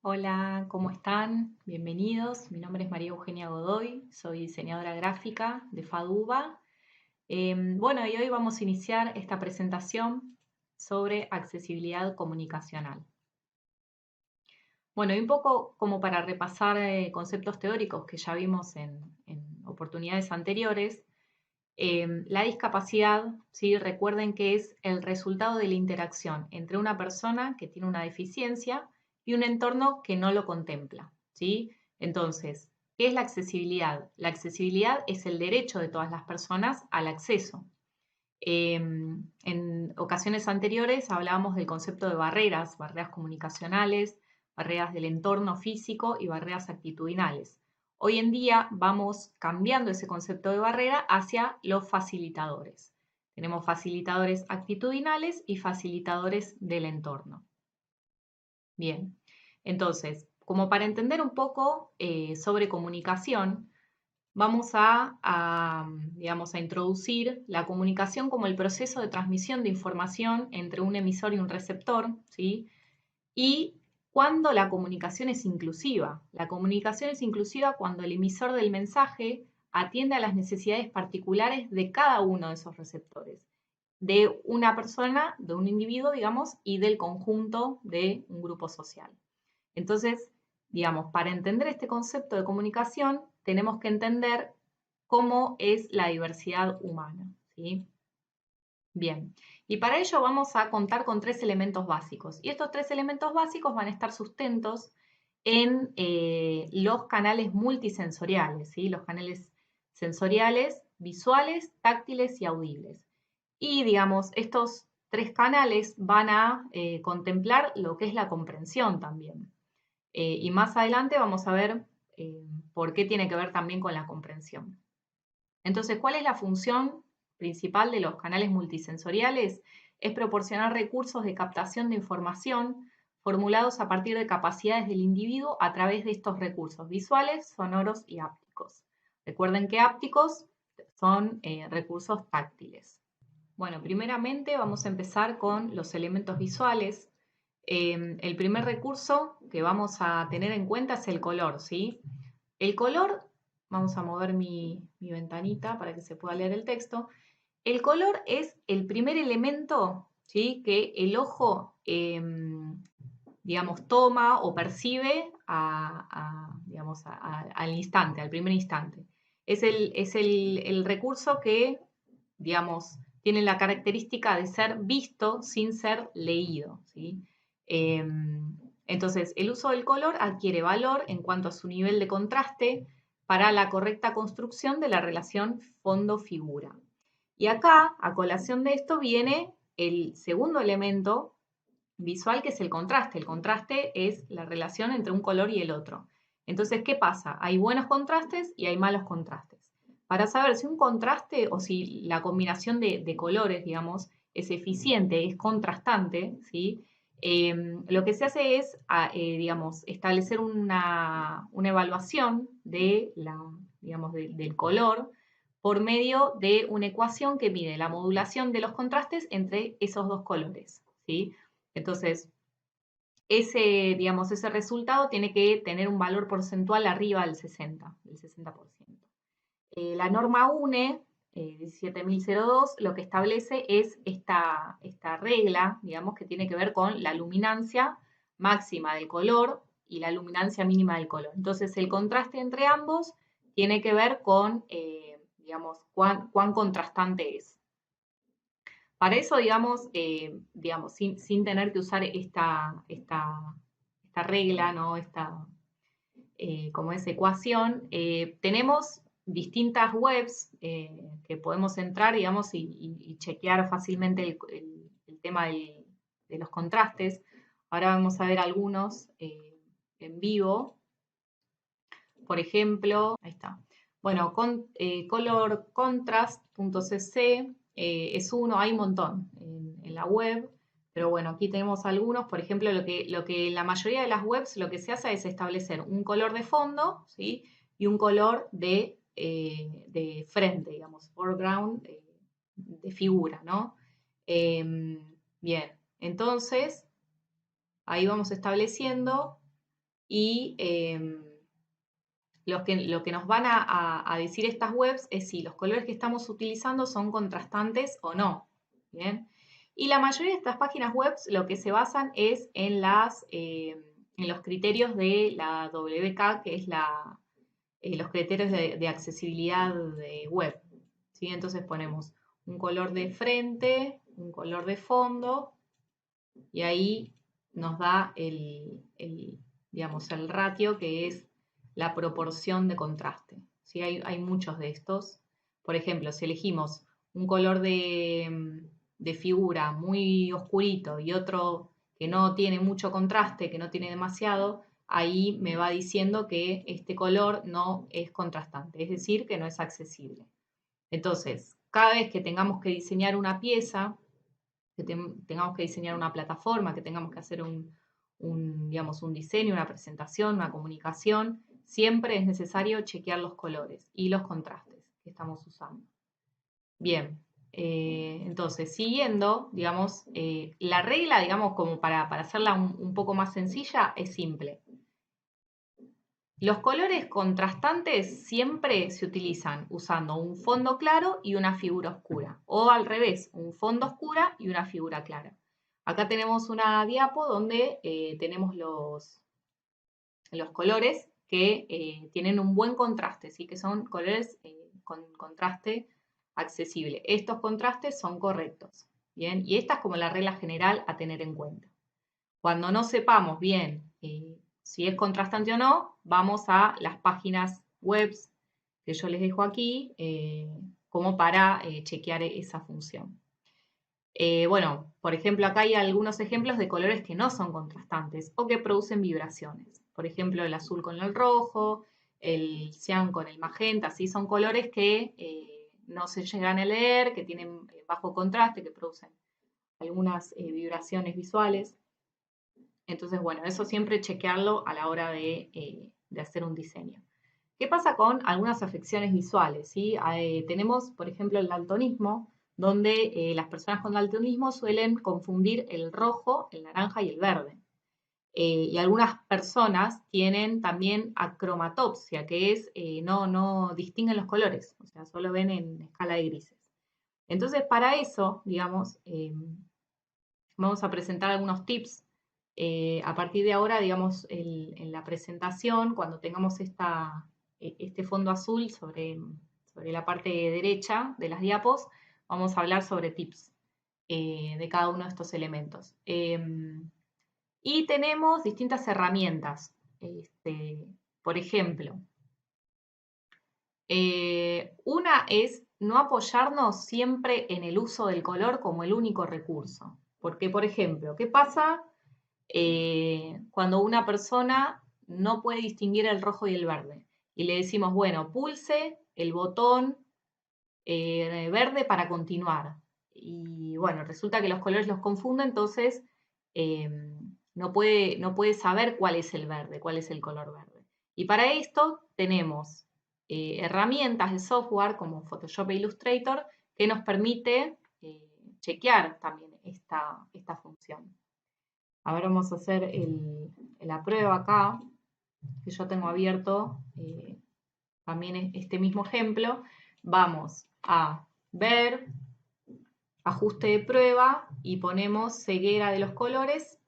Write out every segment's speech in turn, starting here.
Hola, ¿cómo están? Bienvenidos. Mi nombre es María Eugenia Godoy, soy diseñadora gráfica de FADUBA. Bueno, y hoy vamos a iniciar esta presentación sobre accesibilidad comunicacional. Bueno, y un poco como para repasar conceptos teóricos que ya vimos en oportunidades anteriores, la discapacidad, ¿sí? Recuerden que es el resultado de la interacción entre una persona que tiene una deficiencia y un entorno que no lo contempla, ¿sí? Entonces, ¿qué es la accesibilidad? La accesibilidad es el derecho de todas las personas al acceso. En ocasiones anteriores hablábamos del concepto de barreras, barreras comunicacionales, barreras del entorno físico y barreras actitudinales. Hoy en día vamos cambiando ese concepto de barrera hacia los facilitadores. Tenemos facilitadores actitudinales y facilitadores del entorno. Bien, entonces, como para entender un poco sobre comunicación, vamos digamos, a introducir la comunicación como el proceso de transmisión de información entre un emisor y un receptor, ¿sí? Y cuando la comunicación es inclusiva. La comunicación es inclusiva cuando el emisor del mensaje atiende a las necesidades particulares de cada uno de esos receptores, de una persona, de un individuo, digamos, y del conjunto de un grupo social. Entonces, digamos, para entender este concepto de comunicación, tenemos que entender cómo es la diversidad humana, ¿sí? Bien, y para ello vamos a contar con tres elementos básicos. Y estos tres elementos básicos van a estar sustentos en los canales multisensoriales, ¿sí? Los canales sensoriales, visuales, táctiles y audibles. Y digamos, estos tres canales van a contemplar lo que es la comprensión también. Y más adelante vamos a ver por qué tiene que ver también con la comprensión. Entonces, ¿cuál es la función principal de los canales multisensoriales? Es proporcionar recursos de captación de información formulados a partir de capacidades del individuo a través de estos recursos visuales, sonoros y ápticos. Recuerden que ápticos son recursos táctiles. Bueno, primeramente vamos a empezar con los elementos visuales. El primer recurso que vamos a tener en cuenta es el color, ¿sí? El color, vamos a mover mi ventanita para que se pueda leer el texto. El color es el primer elemento, ¿sí? Que el ojo, digamos, toma o percibe digamos, al instante, al primer instante. Es el recurso que, digamos, tiene la característica de ser visto sin ser leído, ¿sí? Entonces, el uso del color adquiere valor en cuanto a su nivel de contraste para la correcta construcción de la relación fondo-figura. Y acá, a colación de esto, viene el segundo elemento visual, que es el contraste. El contraste es la relación entre un color y el otro. Entonces, ¿qué pasa? Hay buenos contrastes y hay malos contrastes. Para saber si un contraste o si la combinación de colores, digamos, es eficiente, es contrastante, ¿sí? Lo que se hace es, digamos, establecer una evaluación digamos, del color por medio de una ecuación que mide la modulación de los contrastes entre esos dos colores, ¿sí? Entonces, digamos, ese resultado tiene que tener un valor porcentual arriba del 60%. La norma UNE 17002 lo que establece es esta regla, digamos, que tiene que ver con la luminancia máxima del color y la luminancia mínima del color. Entonces, el contraste entre ambos tiene que ver con, digamos, cuán contrastante es. Para eso, digamos sin tener que usar esta regla, ¿no? Como esa ecuación, tenemos distintas webs que podemos entrar, digamos, y chequear fácilmente el tema de los contrastes. Ahora vamos a ver algunos en vivo. Por ejemplo, ahí está. Bueno, colorcontrast.cc es uno, hay un montón en la web, pero bueno, aquí tenemos algunos. Por ejemplo, lo que la mayoría de las webs lo que se hace es establecer un color de fondo, ¿sí? Y un color de frente, digamos, foreground, de figura, ¿no? Bien, entonces ahí vamos estableciendo y lo que nos van a decir estas webs es si los colores que estamos utilizando son contrastantes o no. ¿Bien? Y la mayoría de estas páginas web lo que se basan es en los criterios de la WCAG, que es los criterios de accesibilidad de web. ¿Sí? Entonces ponemos un color de frente, un color de fondo, y ahí nos da digamos, el ratio, que es la proporción de contraste. ¿Sí? Hay muchos de estos. Por ejemplo, si elegimos un color de figura muy oscurito y otro que no tiene mucho contraste, que no tiene demasiado, ahí me va diciendo que este color no es contrastante, es decir, que no es accesible. Entonces, cada vez que tengamos que diseñar una pieza, que tengamos que diseñar una plataforma, que tengamos que hacer digamos, un diseño, una presentación, una comunicación, siempre es necesario chequear los colores y los contrastes que estamos usando. Bien, entonces, siguiendo, digamos, la regla, digamos, como para hacerla un poco más sencilla, es simple. Los colores contrastantes siempre se utilizan usando un fondo claro y una figura oscura, o al revés, un fondo oscura y una figura clara. Acá tenemos una diapo donde tenemos los colores que tienen un buen contraste, ¿sí? Que son colores con contraste accesible. Estos contrastes son correctos, ¿bien? Y esta es como la regla general a tener en cuenta. Cuando no sepamos bien si es contrastante o no, vamos a las páginas web que yo les dejo aquí como para chequear esa función. Bueno, por ejemplo, acá hay algunos ejemplos de colores que no son contrastantes o que producen vibraciones. Por ejemplo, el azul con el rojo, el cian con el magenta, ¿sí? Son colores que no se llegan a leer, que tienen bajo contraste, que producen algunas vibraciones visuales. Entonces, bueno, eso siempre chequearlo a la hora de hacer un diseño. ¿Qué pasa con algunas afecciones visuales? ¿Sí? Tenemos, por ejemplo, el daltonismo, donde las personas con daltonismo suelen confundir el rojo, el naranja y el verde. Y algunas personas tienen también acromatopsia, que es no distinguen los colores, o sea, solo ven en escala de grises. Entonces, para eso, digamos, vamos a presentar algunos tips. A partir de ahora, digamos, en la presentación, cuando tengamos este fondo azul sobre la parte derecha de las diapos, vamos a hablar sobre tips de cada uno de estos elementos. Y tenemos distintas herramientas. Por ejemplo, una es no apoyarnos siempre en el uso del color como el único recurso. Porque, por ejemplo, ¿qué pasa cuando una persona no puede distinguir el rojo y el verde? Y le decimos, bueno, pulse el botón verde para continuar. Y bueno, resulta que los colores los confunde, entonces no puede saber cuál es el verde, cuál es el color verde. Y para esto tenemos herramientas de software como Photoshop e Illustrator que nos permite chequear también esta función. Ahora vamos a hacer la prueba acá, que yo tengo abierto también este mismo ejemplo. Vamos a ver, ajuste de prueba y ponemos ceguera de los colores,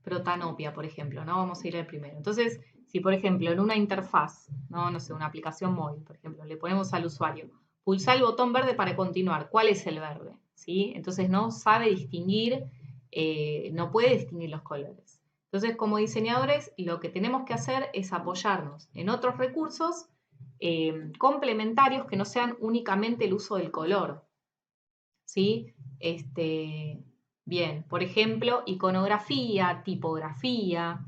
protanopia, por ejemplo, ¿no? Vamos a ir al primero. Entonces, si por ejemplo en una interfaz, no sé, una aplicación móvil, por ejemplo, le ponemos al usuario, pulsar el botón verde para continuar, ¿cuál es el verde? ¿Sí? Entonces no sabe distinguir, no puede distinguir los colores. Entonces, como diseñadores, lo que tenemos que hacer es apoyarnos en otros recursos complementarios que no sean únicamente el uso del color. ¿Sí? Bien, por ejemplo, iconografía, tipografía,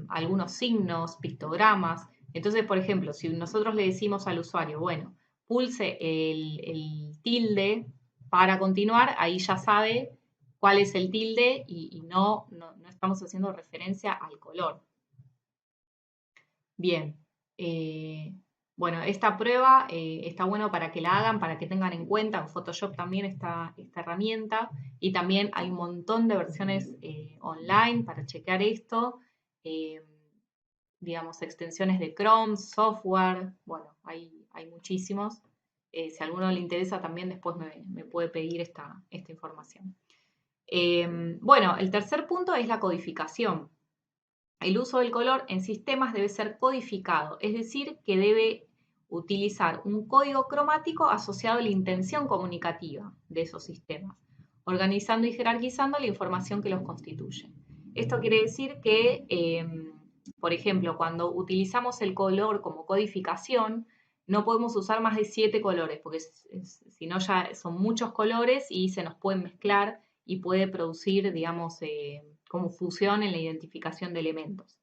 algunos signos, pictogramas. Entonces, por ejemplo, si nosotros le decimos al usuario, bueno, pulse el tilde para continuar, ahí ya sabe cuál es el tilde y no estamos haciendo referencia al color. Bien. Bueno, esta prueba está bueno para que la hagan, para que tengan en cuenta. En Photoshop también está esta herramienta y también hay un montón de versiones online para chequear esto. digamos, extensiones de Chrome, software, bueno, hay muchísimos. Si a alguno le interesa también después me puede pedir esta información. Bueno, el tercer punto es la codificación. El uso del color en sistemas debe ser codificado, es decir, que debe utilizar un código cromático asociado a la intención comunicativa de esos sistemas, organizando y jerarquizando la información que los constituye. Esto quiere decir que, por ejemplo, cuando utilizamos el color como codificación, no podemos usar más de 7 colores, porque si no ya son muchos colores y se nos pueden mezclar y puede producir, digamos, como fusión en la identificación de elementos.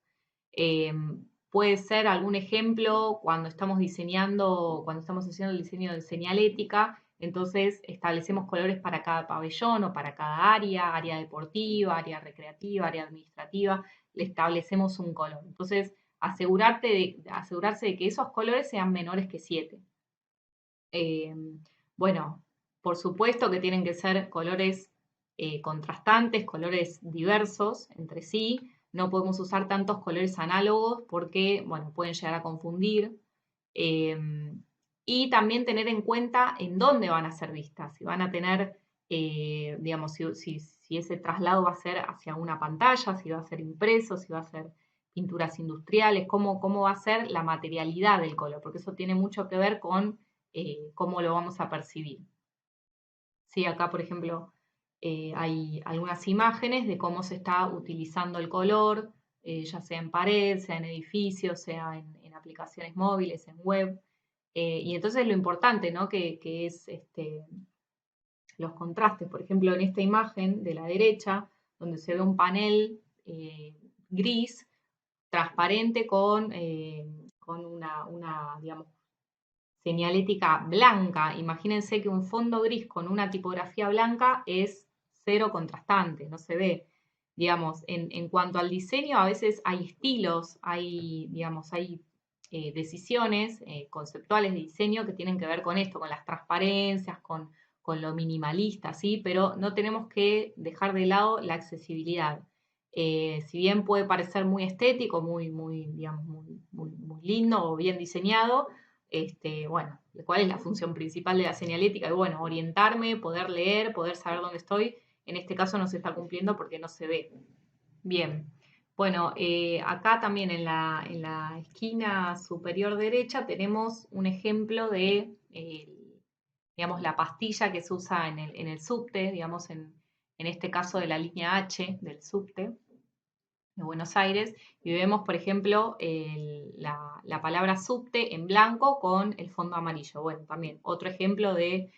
Puede ser algún ejemplo cuando estamos diseñando, cuando estamos haciendo el diseño de señalética, entonces establecemos colores para cada pabellón o para cada área deportiva, área recreativa, área administrativa, le establecemos un color. Entonces, asegurarse de que esos colores sean menores que 7. Bueno, por supuesto que tienen que ser colores contrastantes, colores diversos entre sí. No podemos usar tantos colores análogos porque, bueno, pueden llegar a confundir. Y también tener en cuenta en dónde van a ser vistas. Si van a tener, digamos, si ese traslado va a ser hacia una pantalla, si va a ser impreso, si va a ser pinturas industriales, cómo va a ser la materialidad del color, porque eso tiene mucho que ver con cómo lo vamos a percibir. Sí, acá, por ejemplo, hay algunas imágenes de cómo se está utilizando el color, ya sea en pared, sea en edificios, sea en aplicaciones móviles, en web. Y entonces lo importante, ¿no? Que es los contrastes. Por ejemplo, en esta imagen de la derecha, donde se ve un panel gris, transparente con una, digamos, señalética blanca. Imagínense que un fondo gris con una tipografía blanca es cero contrastante, no se ve. Digamos, en cuanto al diseño, a veces hay estilos, digamos, hay decisiones conceptuales de diseño que tienen que ver con esto, con las transparencias, con lo minimalista, ¿sí? Pero no tenemos que dejar de lado la accesibilidad. Si bien puede parecer muy estético, digamos, muy lindo o bien diseñado, bueno, ¿cuál es la función principal de la señalética? Y bueno, orientarme, poder leer, poder saber dónde estoy. En este caso no se está cumpliendo porque no se ve. Bien. Bueno, acá también en la esquina superior derecha tenemos un ejemplo de, digamos, la pastilla que se usa en el subte, digamos, en este caso de la línea H del subte de Buenos Aires, y vemos, por ejemplo, la palabra subte en blanco con el fondo amarillo. Bueno, también otro ejemplo de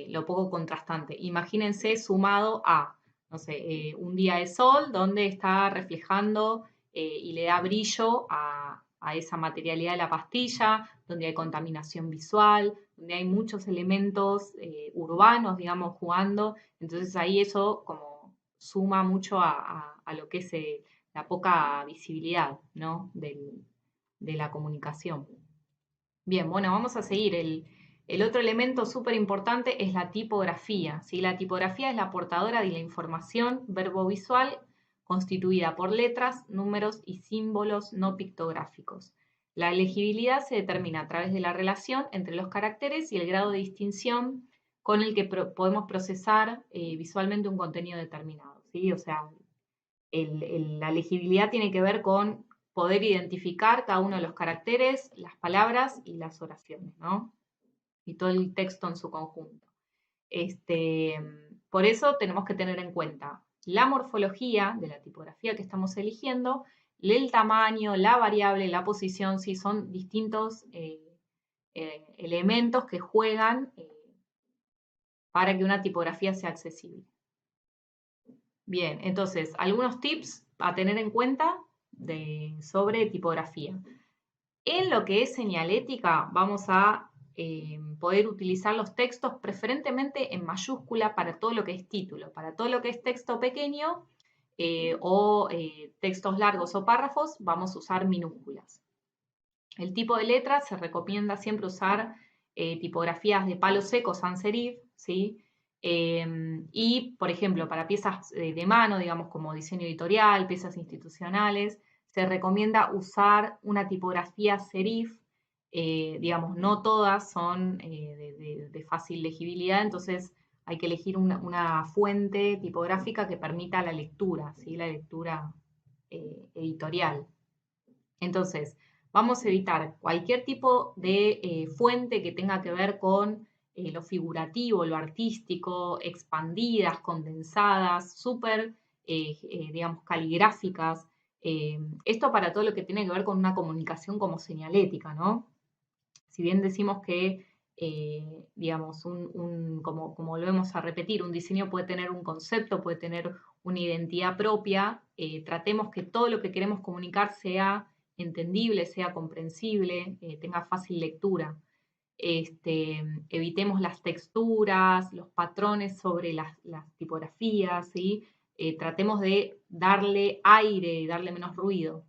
lo poco contrastante. Imagínense sumado a, no sé, un día de sol donde está reflejando y le da brillo a esa materialidad de la pastilla, donde hay contaminación visual, donde hay muchos elementos urbanos, digamos, jugando. Entonces ahí eso como suma mucho a lo que es la poca visibilidad, ¿no? de la comunicación. Bien, bueno, vamos a seguir. El otro elemento súper importante es la tipografía, ¿sí? La tipografía es la portadora de la información verbovisual constituida por letras, números y símbolos no pictográficos. La legibilidad se determina a través de la relación entre los caracteres y el grado de distinción con el que podemos procesar visualmente un contenido determinado, ¿sí? O sea, la legibilidad tiene que ver con poder identificar cada uno de los caracteres, las palabras y las oraciones, ¿no? Y todo el texto en su conjunto. Por eso tenemos que tener en cuenta la morfología de la tipografía que estamos eligiendo, el tamaño, la variable, la posición, sí, son distintos elementos que juegan para que una tipografía sea accesible. Bien, entonces, algunos tips a tener en cuenta sobre tipografía. En lo que es señalética, vamos a poder utilizar los textos preferentemente en mayúscula para todo lo que es título. Para todo lo que es texto pequeño o textos largos o párrafos, vamos a usar minúsculas. El tipo de letra se recomienda siempre usar tipografías de palo seco sans serif, ¿sí? Y, por ejemplo, para piezas de mano, digamos, como diseño editorial, piezas institucionales, se recomienda usar una tipografía serif. Digamos, no todas son de fácil legibilidad, entonces hay que elegir una fuente tipográfica que permita la lectura, ¿sí? La lectura editorial. Entonces, vamos a evitar cualquier tipo de fuente que tenga que ver con lo figurativo, lo artístico, expandidas, condensadas, súper, digamos, caligráficas. Esto para todo lo que tiene que ver con una comunicación como señalética, ¿no? Si bien decimos que, digamos, como volvemos a repetir, un diseño puede tener un concepto, puede tener una identidad propia, tratemos que todo lo que queremos comunicar sea entendible, sea comprensible, tenga fácil lectura. Evitemos las texturas, los patrones sobre las tipografías, ¿sí? Tratemos de darle aire, darle menos ruido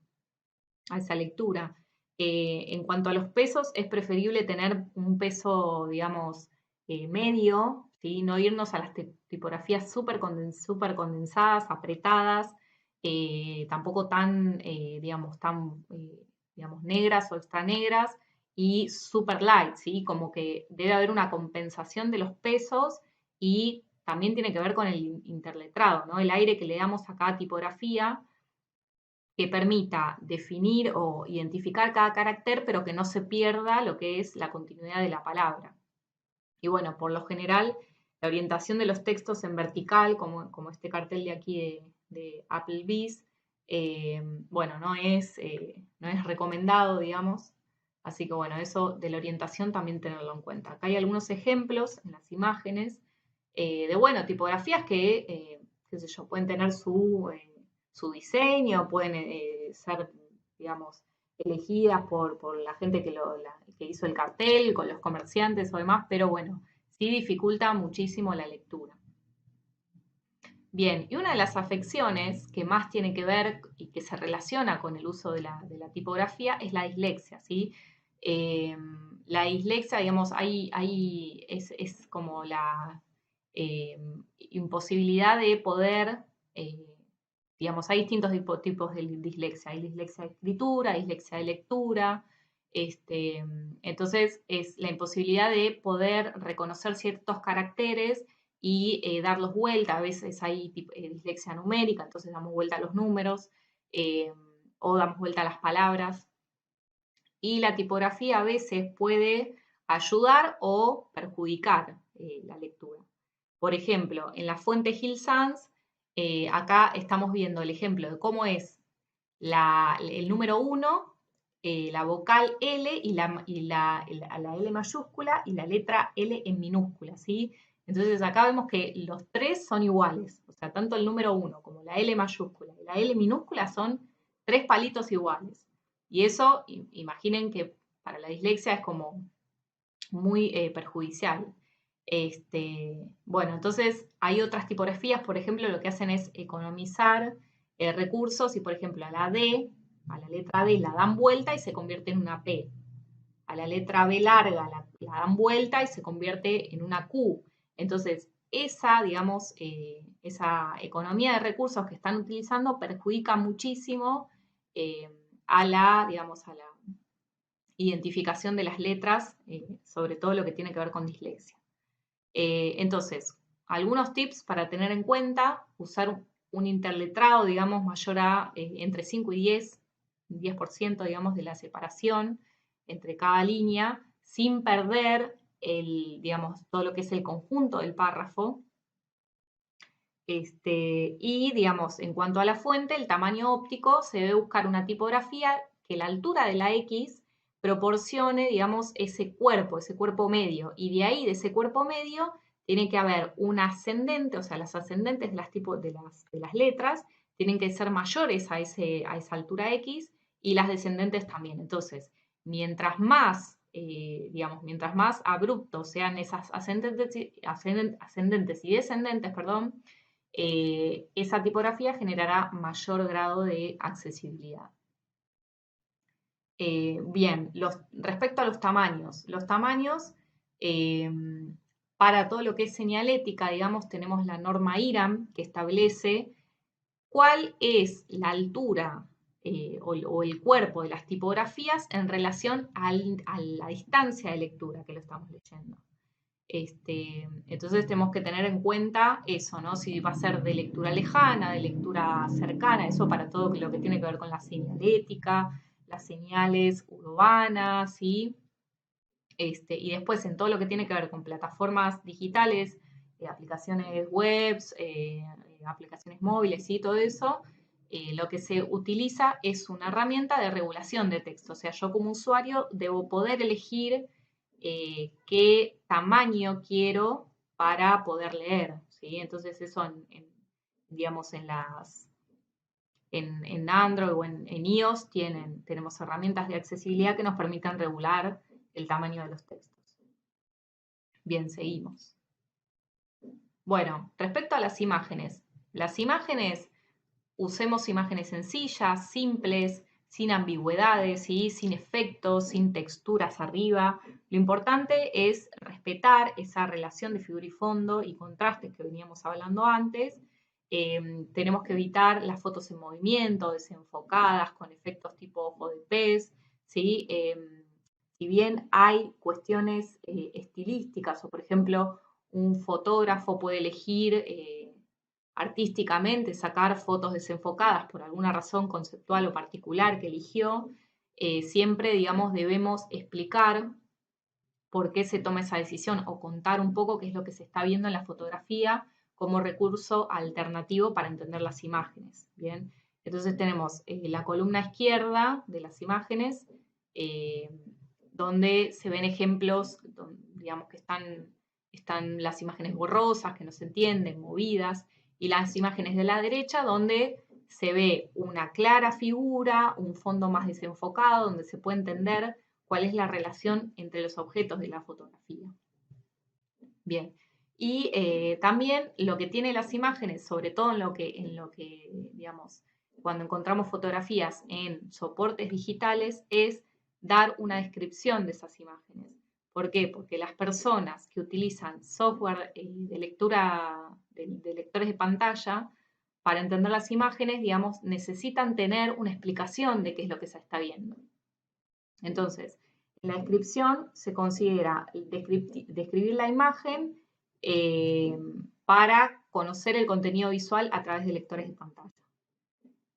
a esa lectura. En cuanto a los pesos, es preferible tener un peso, digamos, medio, ¿sí? No irnos a las tipografías súper condensadas, apretadas, tampoco tan, digamos, negras o extra negras, y super light, ¿sí? Como que debe haber una compensación de los pesos y también tiene que ver con el interletrado, ¿no? El aire que le damos a cada tipografía que permita definir o identificar cada carácter, pero que no se pierda lo que es la continuidad de la palabra. Y bueno, por lo general, la orientación de los textos en vertical, como este cartel de aquí de Applebee's, bueno, no es recomendado, digamos. Así que bueno, eso de la orientación también tenerlo en cuenta. Acá hay algunos ejemplos en las imágenes de, bueno, tipografías que, qué sé yo, pueden tener su diseño, pueden ser, digamos, elegidas por la gente que hizo el cartel, con los comerciantes o demás, pero bueno, sí dificulta muchísimo la lectura. Bien, y una de las afecciones que más tiene que ver y que se relaciona con el uso de la tipografía es la dislexia, ¿sí? La dislexia, digamos, es como la imposibilidad de poder, digamos, hay distintos tipos de dislexia. Hay dislexia de escritura, dislexia de lectura. Entonces, es la imposibilidad de poder reconocer ciertos caracteres y darlos vuelta. A veces hay dislexia numérica, entonces damos vuelta a los números eh, o damos vuelta a las palabras. Y la tipografía a veces puede ayudar o perjudicar la lectura. Por ejemplo, en la fuente Gill Sans, acá estamos viendo el ejemplo de cómo es el número 1, la vocal L y la L mayúscula y la letra L en minúscula, ¿sí? Entonces acá vemos que los tres son iguales, o sea, tanto el número 1 como la L mayúscula y la L minúscula son tres palitos iguales. Y eso, imaginen que para la dislexia es como muy perjudicial. Bueno, entonces hay otras tipografías, por ejemplo, lo que hacen es economizar recursos y, por ejemplo, a la D, a la letra D la dan vuelta y se convierte en una P. A la letra B larga la dan vuelta y se convierte en una Q. Entonces, esa, digamos, esa economía de recursos que están utilizando perjudica muchísimo digamos, a la identificación de las letras, sobre todo lo que tiene que ver con dislexia. Entonces, algunos tips para tener en cuenta: usar un interletrado, digamos, mayor a entre 5 y 10%, digamos, de la separación entre cada línea, sin perder digamos, todo lo que es el conjunto del párrafo. Y, digamos, en cuanto a la fuente, el tamaño óptico, se debe buscar una tipografía que la altura de la X proporcione, digamos, ese cuerpo medio. Y de ahí, de ese cuerpo medio, tiene que haber un ascendente, o sea, las ascendentes de las letras tienen que ser mayores a esa altura X y las descendentes también. Entonces, mientras más, digamos, mientras más abruptos sean esas ascendentes y descendentes, perdón, esa tipografía generará mayor grado de accesibilidad. Bien, respecto a los tamaños para todo lo que es señalética, digamos, tenemos la norma IRAM que establece cuál es la altura o el cuerpo de las tipografías en relación a la distancia de lectura que lo estamos leyendo. Entonces tenemos que tener en cuenta eso, ¿no? Si va a ser de lectura lejana, de lectura cercana, eso para todo lo que tiene que ver con la señalética, las señales urbanas, ¿sí? Y después en todo lo que tiene que ver con plataformas digitales, aplicaciones webs, aplicaciones móviles y todo eso, lo que se utiliza es una herramienta de regulación de texto. O sea, yo como usuario debo poder elegir qué tamaño quiero para poder leer, ¿sí? Entonces eso digamos, en Android o en iOS tenemos herramientas de accesibilidad que nos permitan regular el tamaño de los textos. Bien, seguimos. Bueno, respecto a las imágenes usemos imágenes sencillas, simples, sin ambigüedades, ¿sí? Sin efectos, sin texturas arriba. Lo importante es respetar esa relación de figura y fondo y contrastes que veníamos hablando antes. Tenemos que evitar las fotos en movimiento, desenfocadas, con efectos tipo ojo de pez, ¿sí? Si bien hay cuestiones estilísticas, o por ejemplo, un fotógrafo puede elegir artísticamente sacar fotos desenfocadas por alguna razón conceptual o particular que eligió, siempre, digamos, debemos explicar por qué se toma esa decisión o contar un poco qué es lo que se está viendo en la fotografía como recurso alternativo para entender las imágenes. Bien, entonces tenemos la columna izquierda de las imágenes, eh, donde se ven ejemplos, digamos que están las imágenes borrosas, que no se entienden, movidas, y las imágenes de la derecha, donde se ve una clara figura, un fondo más desenfocado, donde se puede entender cuál es la relación entre los objetos de la fotografía. Bien, y también lo que tiene las imágenes, sobre todo en lo que, digamos, cuando encontramos fotografías en soportes digitales, es dar una descripción de esas imágenes. ¿Por qué? Porque las personas que utilizan software de lectura, de lectores de pantalla, para entender las imágenes, digamos, necesitan tener una explicación de qué es lo que se está viendo. Entonces, en la descripción se considera describir la imagen para conocer el contenido visual a través de lectores de pantalla.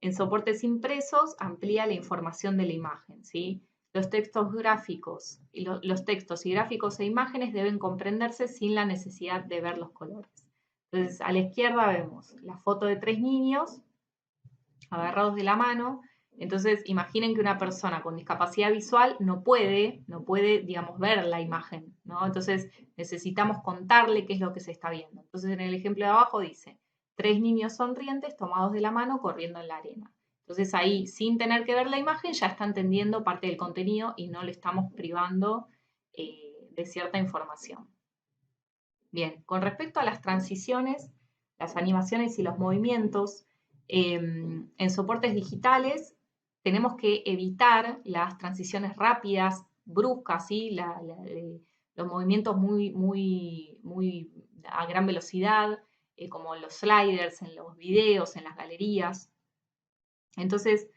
En soportes impresos amplía la información de la imagen, ¿sí? Los textos gráficos y los textos y gráficos e imágenes deben comprenderse sin la necesidad de ver los colores. Entonces, a la izquierda vemos la foto de 3 niños agarrados de la mano. Entonces, imaginen que una persona con discapacidad visual no puede, digamos, ver la imagen, ¿no? Entonces, necesitamos contarle qué es lo que se está viendo. Entonces, en el ejemplo de abajo dice, 3 niños sonrientes tomados de la mano corriendo en la arena. Entonces, ahí, sin tener que ver la imagen, ya está entendiendo parte del contenido y no le estamos privando de cierta información. Bien, con respecto a las transiciones, las animaciones y los movimientos, en soportes digitales tenemos que evitar las transiciones rápidas, bruscas, ¿sí? Los movimientos muy a gran velocidad, como los sliders en los videos, en las galerías. Entonces,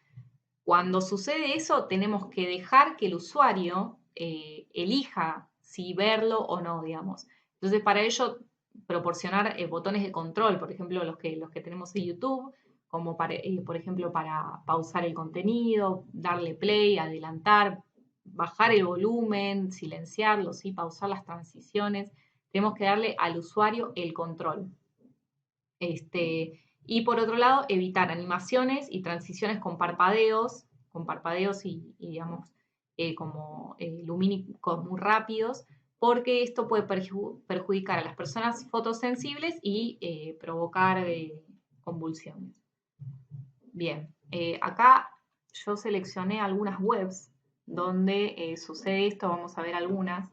cuando sucede eso, tenemos que dejar que el usuario elija si verlo o no, digamos. Entonces, para ello, proporcionar botones de control, por ejemplo, los que tenemos en YouTube, como por ejemplo para pausar el contenido, darle play, adelantar, bajar el volumen, silenciarlo, ¿sí? Pausar las transiciones. Tenemos que darle al usuario el control. Y por otro lado, evitar animaciones y transiciones con parpadeos y digamos, como lumínicos muy rápidos, porque esto puede perjudicar a las personas fotosensibles y provocar convulsiones. Bien, acá yo seleccioné algunas webs donde sucede esto, vamos a ver algunas.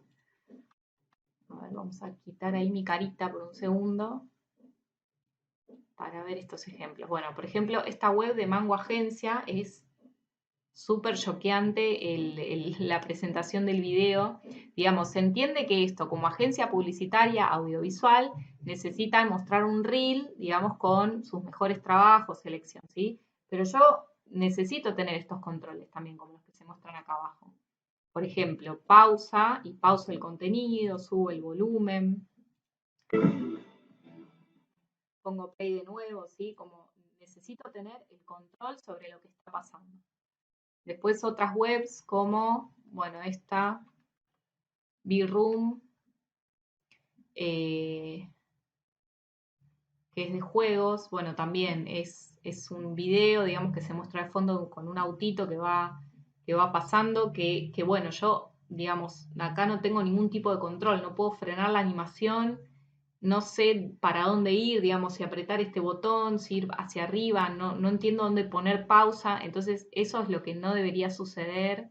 A ver, vamos a quitar ahí mi carita por un segundo para ver estos ejemplos. Bueno, por ejemplo, esta web de Mango Agencia es súper choqueante la presentación del video. Digamos, se entiende que esto, como agencia publicitaria audiovisual, necesita mostrar un reel, digamos, con sus mejores trabajos, selección, ¿sí? Pero yo necesito tener estos controles también, como los que se muestran acá abajo. Por ejemplo, pausa y pausa el contenido, subo el volumen, pongo play de nuevo, ¿sí? Como necesito tener el control sobre lo que está pasando. Después otras webs como, bueno, esta, B-Room, que es de juegos, bueno, también es un video, digamos, que se muestra de fondo con un autito que va pasando, que bueno, yo, digamos, acá no tengo ningún tipo de control, no puedo frenar la animación, no sé para dónde ir, digamos, si apretar este botón, si ir hacia arriba, no entiendo dónde poner pausa, entonces eso es lo que no debería suceder,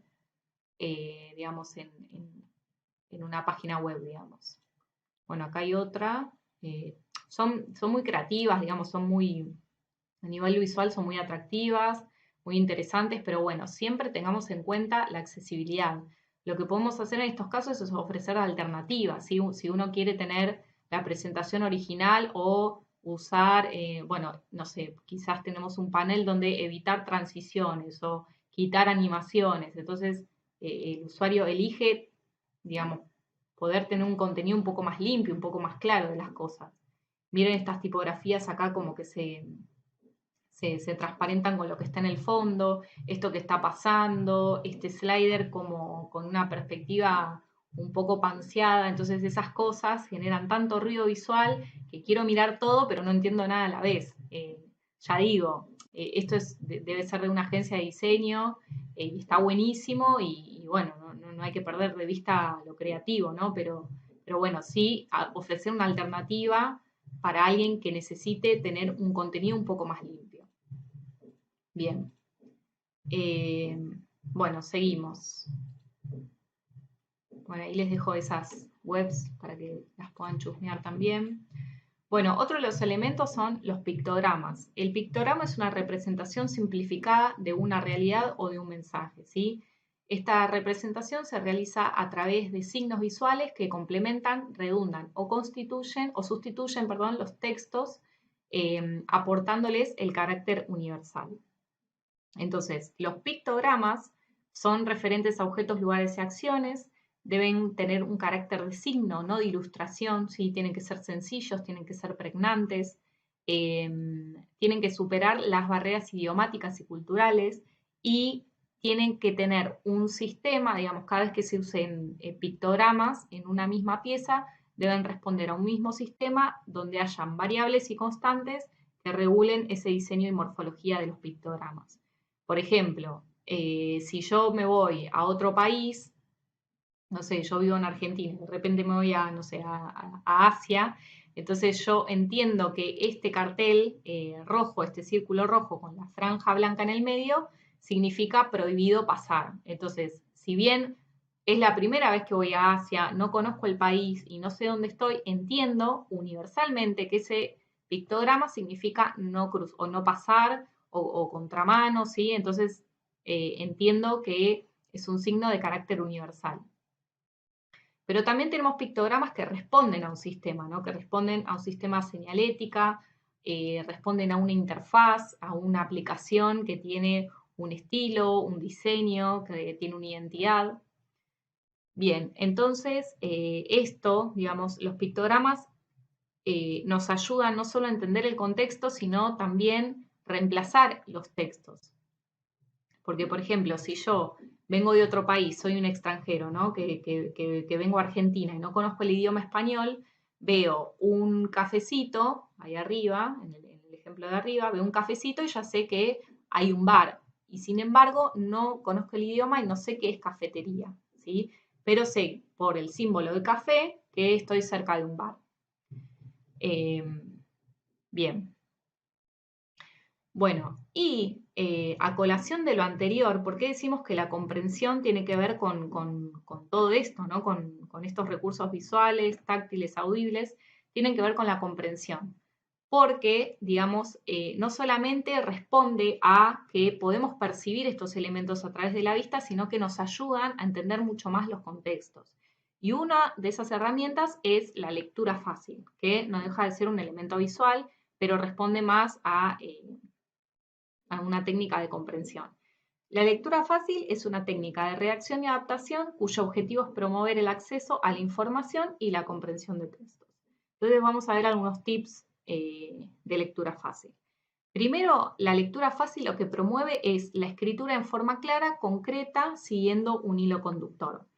digamos, en una página web, digamos. Bueno, acá hay otra. Son muy creativas, digamos, son muy, a nivel visual son muy atractivas, muy interesantes, pero bueno, siempre tengamos en cuenta la accesibilidad. Lo que podemos hacer en estos casos es ofrecer alternativas, ¿sí? Si uno quiere tener la presentación original o usar, bueno, no sé, quizás tenemos un panel donde evitar transiciones o quitar animaciones, entonces el usuario elige, digamos, poder tener un contenido un poco más limpio, un poco más claro de las cosas. Miren estas tipografías acá como que se transparentan con lo que está en el fondo, esto que está pasando, este slider como con una perspectiva un poco panseada, entonces esas cosas generan tanto ruido visual que quiero mirar todo pero no entiendo nada a la vez. Ya digo, esto debe ser de una agencia de diseño y está buenísimo y bueno, no hay que perder de vista lo creativo, ¿no? Pero bueno, sí ofrecer una alternativa para alguien que necesite tener un contenido un poco más limpio. Bien. Eh, bueno, seguimos. Bueno, ahí les dejo esas webs para que las puedan chusmear también. Bueno, otro de los elementos son los pictogramas. El pictograma es una representación simplificada de una realidad o de un mensaje, ¿sí? Esta representación se realiza a través de signos visuales que complementan, redundan o constituyen o sustituyen, perdón, los textos, aportándoles el carácter universal. Entonces, los pictogramas son referentes a objetos, lugares y acciones, deben tener un carácter de signo, no de ilustración, ¿sí? Tienen que ser sencillos, tienen que ser pregnantes, tienen que superar las barreras idiomáticas y culturales y tienen que tener un sistema, digamos, cada vez que se usen pictogramas en una misma pieza, deben responder a un mismo sistema donde hayan variables y constantes que regulen ese diseño y morfología de los pictogramas. Por ejemplo, si yo me voy a otro país, no sé, yo vivo en Argentina, de repente me voy a, no sé, a Asia, entonces yo entiendo que este cartel rojo, este círculo rojo con la franja blanca en el medio, significa prohibido pasar. Entonces, si bien es la primera vez que voy a Asia, no conozco el país y no sé dónde estoy, entiendo universalmente que ese pictograma significa no cruz o no pasar o contramano, ¿sí? Entonces, entiendo que es un signo de carácter universal. Pero también tenemos pictogramas que responden a un sistema, ¿no? Que responden a un sistema señalética, responden a una interfaz, a una aplicación que tiene un estilo, un diseño, que tiene una identidad. Bien, entonces esto, digamos, los pictogramas nos ayudan no solo a entender el contexto, sino también reemplazar los textos. Porque, por ejemplo, si yo vengo de otro país, soy un extranjero, ¿no? Que vengo a Argentina y no conozco el idioma español, veo un cafecito ahí arriba, en el ejemplo de arriba, veo un cafecito y ya sé que hay un bar. Y sin embargo, no conozco el idioma y no sé qué es cafetería, ¿sí? Pero sé por el símbolo de café que estoy cerca de un bar. Bien. Bueno, y a colación de lo anterior, ¿por qué decimos que la comprensión tiene que ver con todo esto, ¿no? Con estos recursos visuales, táctiles, audibles? Tienen que ver con la comprensión. porque, digamos, no solamente responde a que podemos percibir estos elementos a través de la vista, sino que nos ayudan a entender mucho más los contextos. Y una de esas herramientas es la lectura fácil, que no deja de ser un elemento visual, pero responde más a una técnica de comprensión. La lectura fácil es una técnica de redacción y adaptación cuyo objetivo es promover el acceso a la información y la comprensión de textos. Entonces vamos a ver algunos tips de lectura fácil. Primero, la lectura fácil lo que promueve es la escritura en forma clara, concreta, siguiendo un hilo conductor.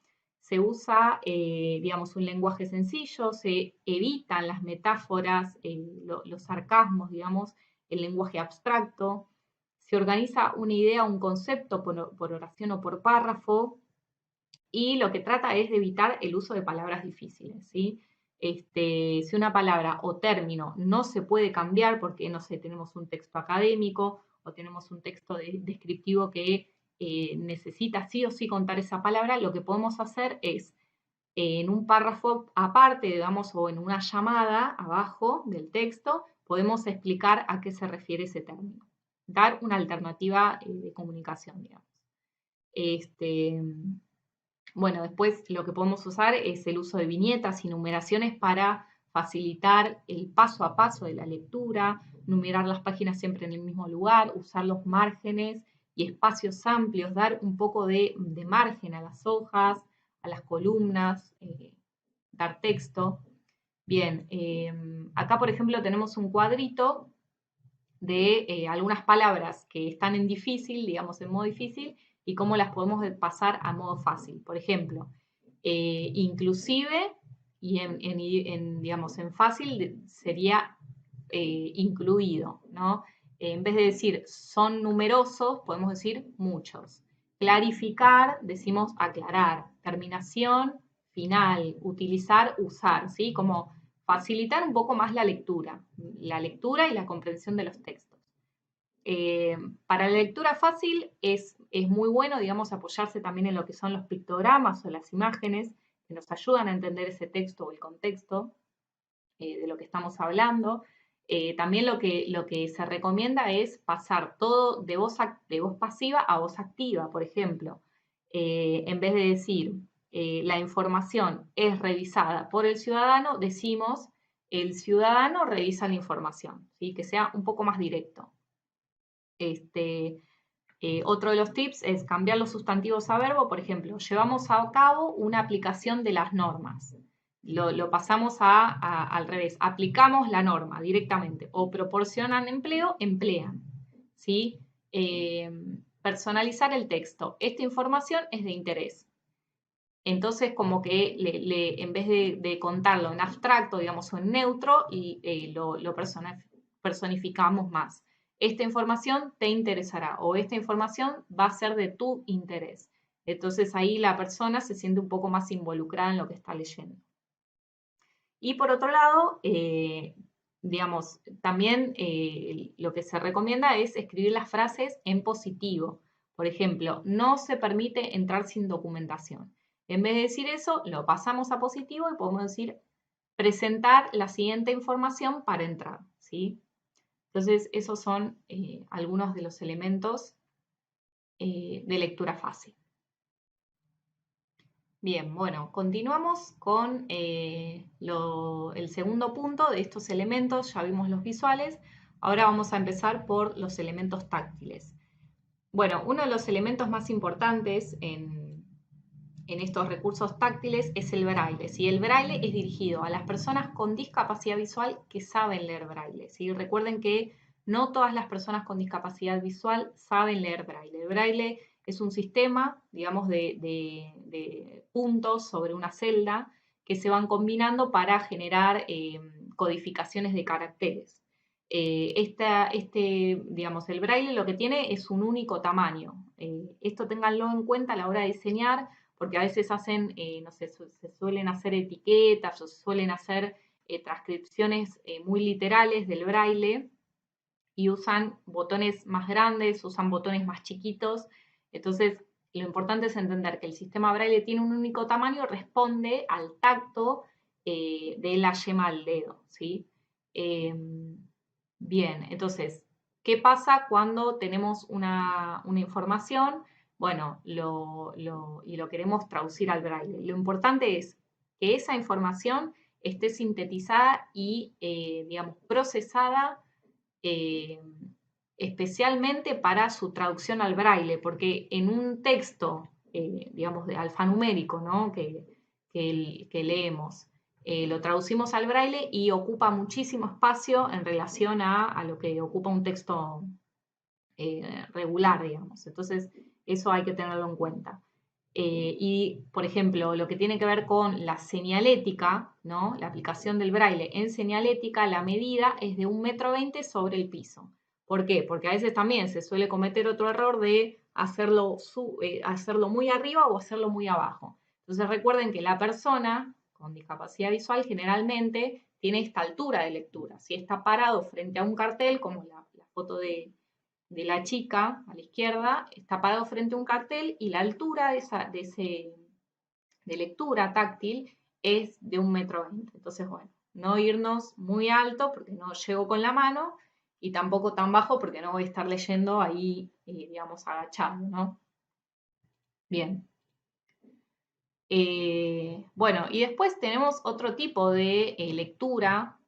Se usa, digamos, un lenguaje sencillo, se evitan las metáforas, los sarcasmos, digamos, el lenguaje abstracto, se organiza una idea, un concepto por oración o por párrafo, y lo que trata es de evitar el uso de palabras difíciles, ¿sí? Si una palabra o término no se puede cambiar porque, no sé, tenemos un texto académico o tenemos un texto descriptivo que necesita sí o sí contar esa palabra, lo que podemos hacer es, en un párrafo aparte, digamos, o en una llamada abajo del texto, podemos explicar a qué se refiere ese término. Dar una alternativa de comunicación, digamos. Bueno, después lo que podemos usar es el uso de viñetas y numeraciones para facilitar el paso a paso de la lectura, numerar las páginas siempre en el mismo lugar, usar los márgenes y espacios amplios, dar un poco de margen a las hojas, a las columnas, dar texto. Bien, acá por ejemplo tenemos un cuadrito de algunas palabras que están en difícil, digamos en modo difícil, y cómo las podemos pasar a modo fácil. Por ejemplo, inclusive, y digamos, en fácil sería incluido, ¿no? En vez de decir son numerosos, podemos decir muchos. Clarificar, decimos aclarar. Terminación, final. Utilizar, usar, ¿sí? Como facilitar un poco más la lectura y la comprensión de los textos. Para la lectura fácil es muy bueno, digamos, apoyarse también en lo que son los pictogramas o las imágenes que nos ayudan a entender ese texto o el contexto de lo que estamos hablando. También lo que se recomienda es pasar todo de voz pasiva a voz activa, por ejemplo. En vez de decir la información es revisada por el ciudadano, decimos el ciudadano revisa la información, ¿sí? Que sea un poco más directo. Otro de los tips es cambiar los sustantivos a verbo. Por ejemplo, llevamos a cabo una aplicación de las normas. Lo pasamos al revés. Aplicamos la norma directamente. O proporcionan empleo, emplean. ¿Sí? Personalizar el texto. Esta información es de interés. Entonces, como que en vez de contarlo en abstracto, digamos, o en neutro, lo personificamos más. Esta información te interesará o esta información va a ser de tu interés. Entonces ahí la persona se siente un poco más involucrada en lo que está leyendo. Y por otro lado, digamos, también lo que se recomienda es escribir las frases en positivo. Por ejemplo, no se permite entrar sin documentación. En vez de decir eso, lo pasamos a positivo y podemos decir presentar la siguiente información para entrar, ¿sí? Entonces, esos son algunos de los elementos de lectura fácil. Bien, bueno, continuamos con el segundo punto de estos elementos. Ya vimos los visuales, ahora vamos a empezar por los elementos táctiles. Bueno, uno de los elementos más importantes en estos recursos táctiles es el braille. ¿Sí? El braille es dirigido a las personas con discapacidad visual que saben leer braille. ¿Sí? Recuerden que no todas las personas con discapacidad visual saben leer braille. El braille es un sistema, digamos, de puntos sobre una celda que se van combinando para generar codificaciones de caracteres. Digamos, el braille lo que tiene es un único tamaño. Esto ténganlo en cuenta a la hora de diseñar, porque a veces hacen, no sé, se suelen hacer etiquetas o se suelen hacer transcripciones muy literales del braille y usan botones más grandes, usan botones más chiquitos. Entonces, lo importante es entender que el sistema braille tiene un único tamaño, responde al tacto de la yema al dedo, ¿sí? Bien, entonces, ¿qué pasa cuando tenemos una información? Bueno, y lo queremos traducir al braille. Lo importante es que esa información esté sintetizada y, digamos, procesada eh, especialmente para su traducción al braille, porque en un texto, digamos, de alfanumérico, ¿no? que leemos, lo traducimos al braille y ocupa muchísimo espacio en relación a lo que ocupa un texto regular, digamos. Entonces, eso hay que tenerlo en cuenta. Y, por ejemplo, lo que tiene que ver con la señalética, ¿no? La aplicación del braille en señalética, la medida es de 1,20 m sobre el piso. ¿Por qué? Porque a veces también se suele cometer otro error de hacerlo muy arriba o hacerlo muy abajo. Entonces recuerden que la persona con discapacidad visual generalmente tiene esta altura de lectura. Si está parado frente a un cartel, como la foto de la chica a la izquierda, está parado frente a un cartel y la altura de lectura táctil es de 1,20 m. Entonces, bueno, no irnos muy alto porque no llego con la mano y tampoco tan bajo porque no voy a estar leyendo ahí, digamos, agachado, ¿no? Bien. Bueno, y después tenemos otro tipo de lectura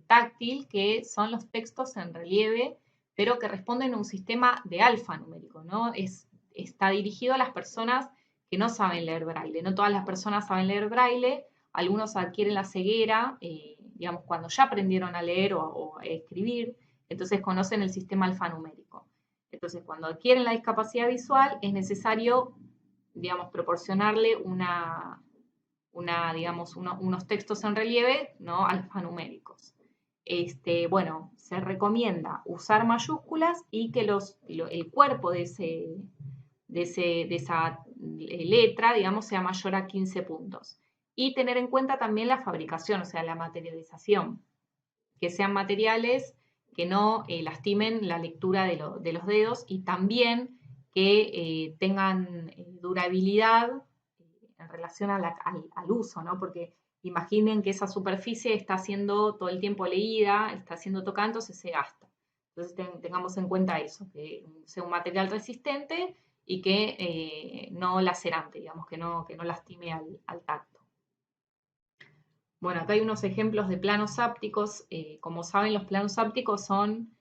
táctil que son los textos en relieve, pero que responden a un sistema de alfanumérico, ¿no? Está dirigido a las personas que no saben leer braille. No todas las personas saben leer braille, algunos adquieren la ceguera, digamos, cuando ya aprendieron a leer o a escribir, entonces conocen el sistema alfanumérico. Entonces, cuando adquieren la discapacidad visual, es necesario, digamos, proporcionarle digamos, unos textos en relieve, ¿no? Alfanuméricos. Bueno, se recomienda usar mayúsculas y que el cuerpo de esa letra, digamos, sea mayor a 15 puntos. Y tener en cuenta también la fabricación, o sea, la materialización, que sean materiales que no lastimen la lectura de los dedos y también que tengan durabilidad en relación al uso, ¿no? Porque imaginen que esa superficie está siendo todo el tiempo leída, está siendo tocada, entonces se gasta. Entonces tengamos en cuenta eso, que sea un material resistente y que no lacerante, digamos, que no lastime al tacto. Bueno, acá hay unos ejemplos de planos ápticos. Como saben, los planos ápticos son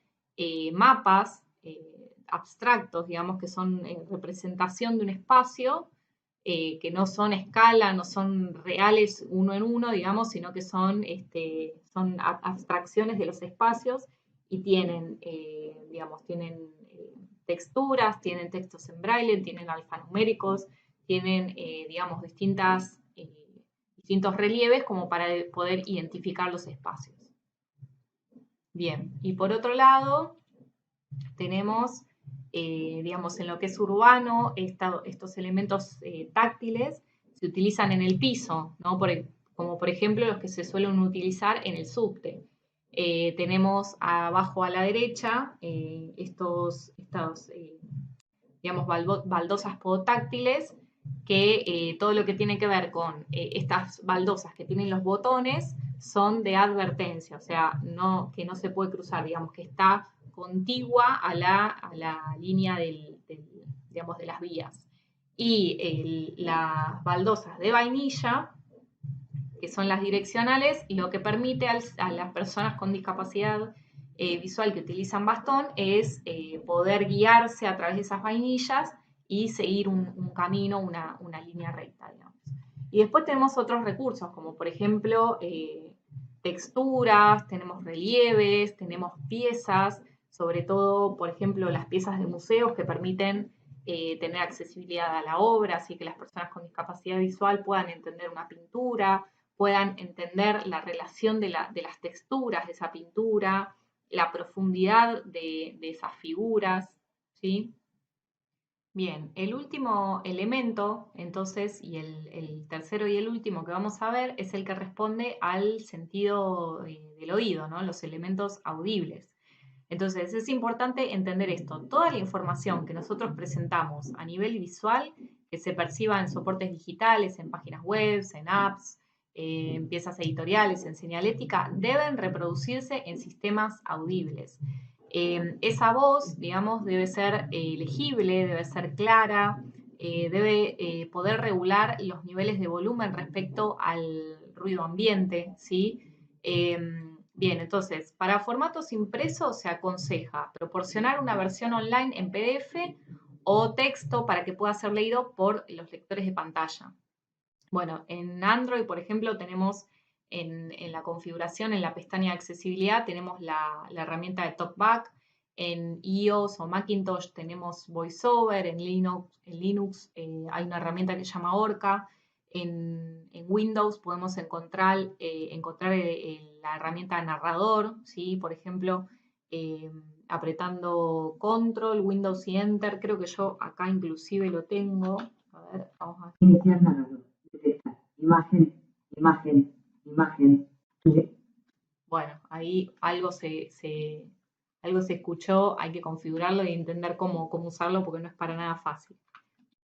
mapas abstractos, digamos, que son representación de un espacio, que no son escala, no son reales uno en uno, digamos, sino que son abstracciones de los espacios y tienen, digamos, tienen texturas, tienen textos en braille, tienen alfanuméricos, tienen, digamos, distintos relieves como para poder identificar los espacios. Bien, y por otro lado, tenemos, digamos, en lo que es urbano, estos elementos táctiles se utilizan en el piso, ¿no? Como por ejemplo los que se suelen utilizar en el subte. Tenemos abajo a la derecha digamos, baldosas podotáctiles, que todo lo que tiene que ver con estas baldosas que tienen los botones son de advertencia, o sea, que no se puede cruzar, digamos, que está contigua a la línea digamos, de las vías. Y las baldosas de vainilla, que son las direccionales, lo que permite a las personas con discapacidad visual que utilizan bastón es poder guiarse a través de esas vainillas y seguir un camino, una línea recta, digamos. Y después tenemos otros recursos, como por ejemplo texturas, tenemos relieves, tenemos piezas, sobre todo, por ejemplo, las piezas de museos que permiten tener accesibilidad a la obra, así que las personas con discapacidad visual puedan entender una pintura, puedan entender la relación de las texturas de esa pintura, la profundidad de esas figuras, ¿sí? Bien, el último elemento, entonces, y el tercero y el último que vamos a ver es el que responde al sentido del oído, ¿no? Los elementos audibles. Entonces, es importante entender esto. Toda la información que nosotros presentamos a nivel visual, que se perciba en soportes digitales, en páginas web, en apps, piezas editoriales, en señalética, deben reproducirse en sistemas audibles. Esa voz, digamos, debe ser legible, debe ser clara, debe poder regular los niveles de volumen respecto al ruido ambiente, ¿sí? Bien, entonces, para formatos impresos se aconseja proporcionar una versión online en PDF o texto para que pueda ser leído por los lectores de pantalla. Bueno, en Android, por ejemplo, tenemos en la configuración, en la pestaña de accesibilidad, tenemos la herramienta de TalkBack. En iOS o Macintosh tenemos VoiceOver. En Linux hay una herramienta que se llama Orca. En Windows podemos encontrar la herramienta narrador, ¿sí? Por ejemplo, apretando Control, Windows y Enter. Creo que yo acá inclusive lo tengo. A ver, vamos a ver. Iniciar narrador. Detectar. Imagen, imagen, imagen. Bueno, ahí algo se escuchó, hay que configurarlo y entender cómo usarlo porque no es para nada fácil.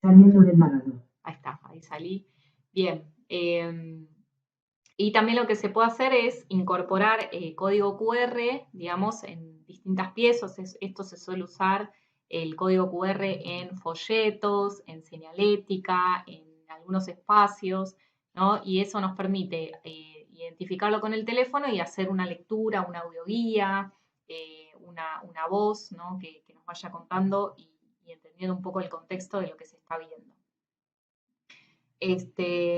Saliendo del narrador. Ahí está, ahí salí. Bien. Y también lo que se puede hacer es incorporar código QR, digamos, en distintas piezas. Esto se suele usar el código QR en folletos, en señalética, en algunos espacios, ¿no? Y eso nos permite identificarlo con el teléfono y hacer una lectura, una audioguía, una voz, ¿no? que nos vaya contando y entendiendo un poco el contexto de lo que se está viendo.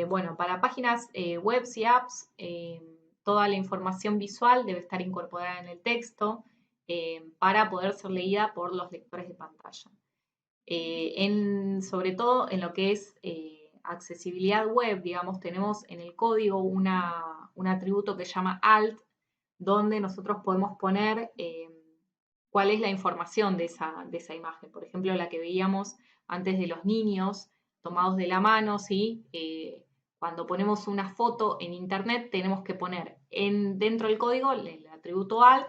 Bueno, para páginas web y apps, toda la información visual debe estar incorporada en el texto para poder ser leída por los lectores de pantalla. Sobre todo en lo que es accesibilidad web, digamos, tenemos en el código un atributo que se llama alt, donde nosotros podemos poner cuál es la información de esa imagen. Por ejemplo, la que veíamos antes de los niños tomados de la mano, ¿sí? Cuando ponemos una foto en internet tenemos que poner dentro del código el atributo alt,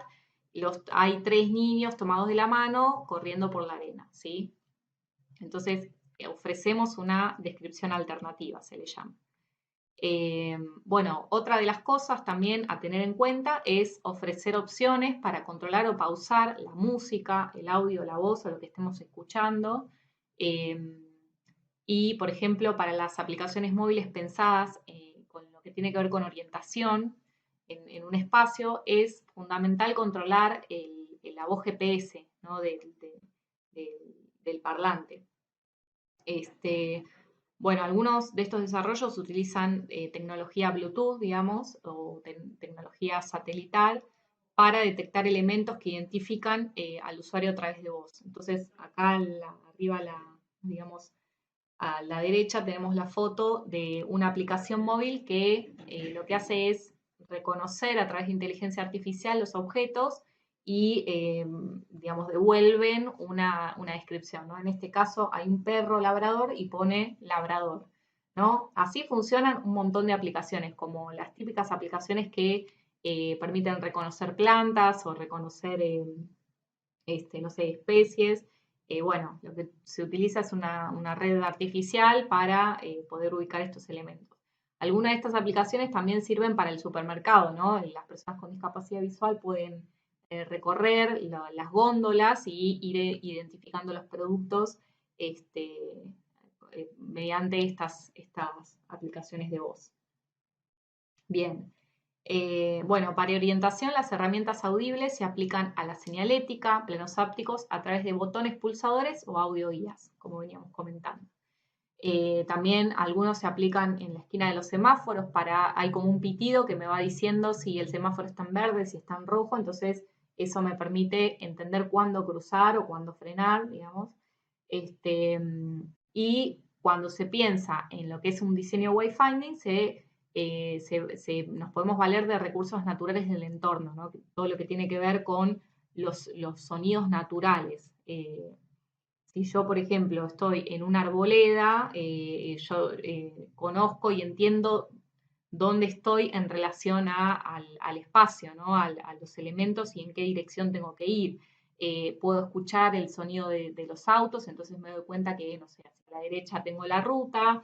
hay 3 niños tomados de la mano corriendo por la arena, ¿sí? Entonces ofrecemos una descripción alternativa, se le llama. Bueno, otra de las cosas también a tener en cuenta es ofrecer opciones para controlar o pausar la música, el audio, la voz o lo que estemos escuchando. Y, por ejemplo, para las aplicaciones móviles pensadas con lo que tiene que ver con orientación en un espacio, es fundamental controlar la voz GPS, ¿no? del parlante. Bueno, algunos de estos desarrollos utilizan tecnología Bluetooth, digamos, o tecnología satelital para detectar elementos que identifican al usuario a través de voz. Entonces, acá arriba, digamos, a la derecha tenemos la foto de una aplicación móvil que lo que hace es reconocer a través de inteligencia artificial los objetos y, digamos, devuelven una descripción, ¿no? En este caso hay un perro labrador y pone labrador, ¿no? Así funcionan un montón de aplicaciones, como las típicas aplicaciones que permiten reconocer plantas o reconocer, no sé, especies. Bueno, lo que se utiliza es una red artificial para poder ubicar estos elementos. Algunas de estas aplicaciones también sirven para el supermercado, ¿no? Las personas con discapacidad visual pueden recorrer las góndolas y ir identificando los productos mediante estas aplicaciones de voz. Bien. Bueno, para orientación las herramientas audibles se aplican a la señalética, planos ápticos, a través de botones pulsadores o audioguías, como veníamos comentando. También algunos se aplican en la esquina de los semáforos hay como un pitido que me va diciendo si el semáforo está en verde, si está en rojo, entonces eso me permite entender cuándo cruzar o cuándo frenar, digamos. Y cuando se piensa en lo que es un diseño wayfinding, nos podemos valer de recursos naturales del entorno, ¿no? Todo lo que tiene que ver con los sonidos naturales. Si yo, por ejemplo, estoy en una arboleda, yo conozco y entiendo dónde estoy en relación al espacio, ¿no? A los elementos y en qué dirección tengo que ir. Puedo escuchar el sonido de los autos, entonces me doy cuenta que, no sé, hacia la derecha tengo la ruta,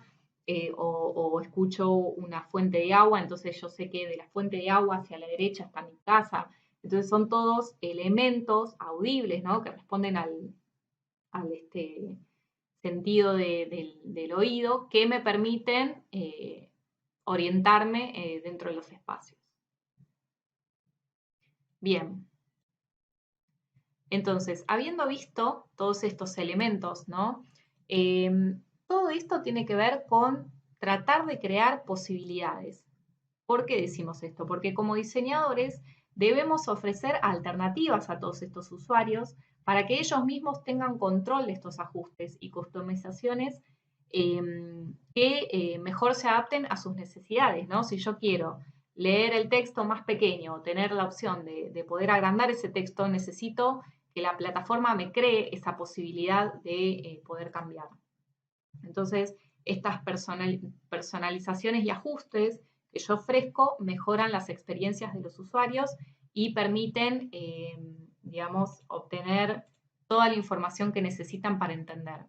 o escucho una fuente de agua, entonces yo sé que de la fuente de agua hacia la derecha está mi casa. Entonces son todos elementos audibles, ¿no? Que responden al sentido del oído que me permiten orientarme dentro de los espacios. Bien. Entonces, habiendo visto todos estos elementos, ¿no? Todo esto tiene que ver con tratar de crear posibilidades. ¿Por qué decimos esto? Porque como diseñadores debemos ofrecer alternativas a todos estos usuarios para que ellos mismos tengan control de estos ajustes y customizaciones que mejor se adapten a sus necesidades, ¿no? Si yo quiero leer el texto más pequeño o tener la opción de poder agrandar ese texto, necesito que la plataforma me cree esa posibilidad de poder cambiar. Entonces, estas personalizaciones y ajustes que yo ofrezco mejoran las experiencias de los usuarios y permiten, digamos, obtener toda la información que necesitan para entender.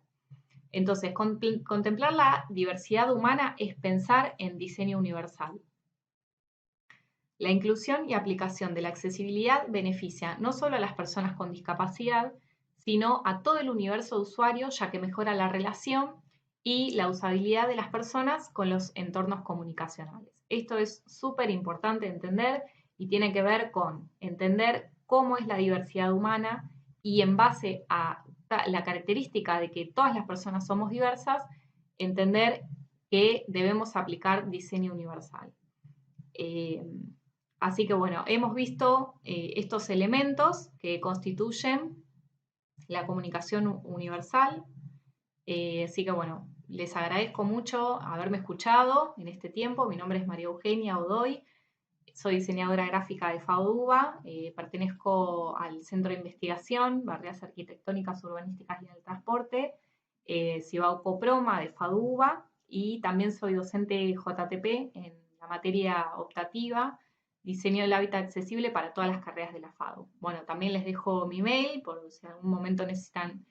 Entonces, contemplar la diversidad humana es pensar en diseño universal. La inclusión y aplicación de la accesibilidad beneficia no solo a las personas con discapacidad, sino a todo el universo de usuarios, ya que mejora la relación y la usabilidad de las personas con los entornos comunicacionales. Esto es súper importante entender y tiene que ver con entender cómo es la diversidad humana y en base a la característica de que todas las personas somos diversas, entender que debemos aplicar diseño universal. Así que bueno, hemos visto estos elementos que constituyen la comunicación universal. Así que bueno, les agradezco mucho haberme escuchado en este tiempo. Mi nombre es María Eugenia Godoy, soy diseñadora gráfica de FADUBA, pertenezco al Centro de Investigación, Barreras Arquitectónicas, Urbanísticas y del Transporte, Cibao Coproma de FADUBA, y también soy docente JTP en la materia optativa, diseño del hábitat accesible para todas las carreras de la FADU. Bueno, también les dejo mi mail, por si en algún momento necesitan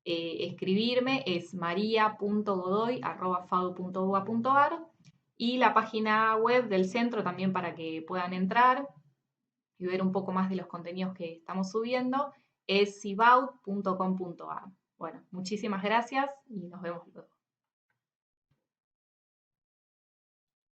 escribirme, es maria.godoy@fadu.uba.ar, y la página web del centro también para que puedan entrar y ver un poco más de los contenidos que estamos subiendo es cibaut.com.ar. Bueno, muchísimas gracias y nos vemos luego.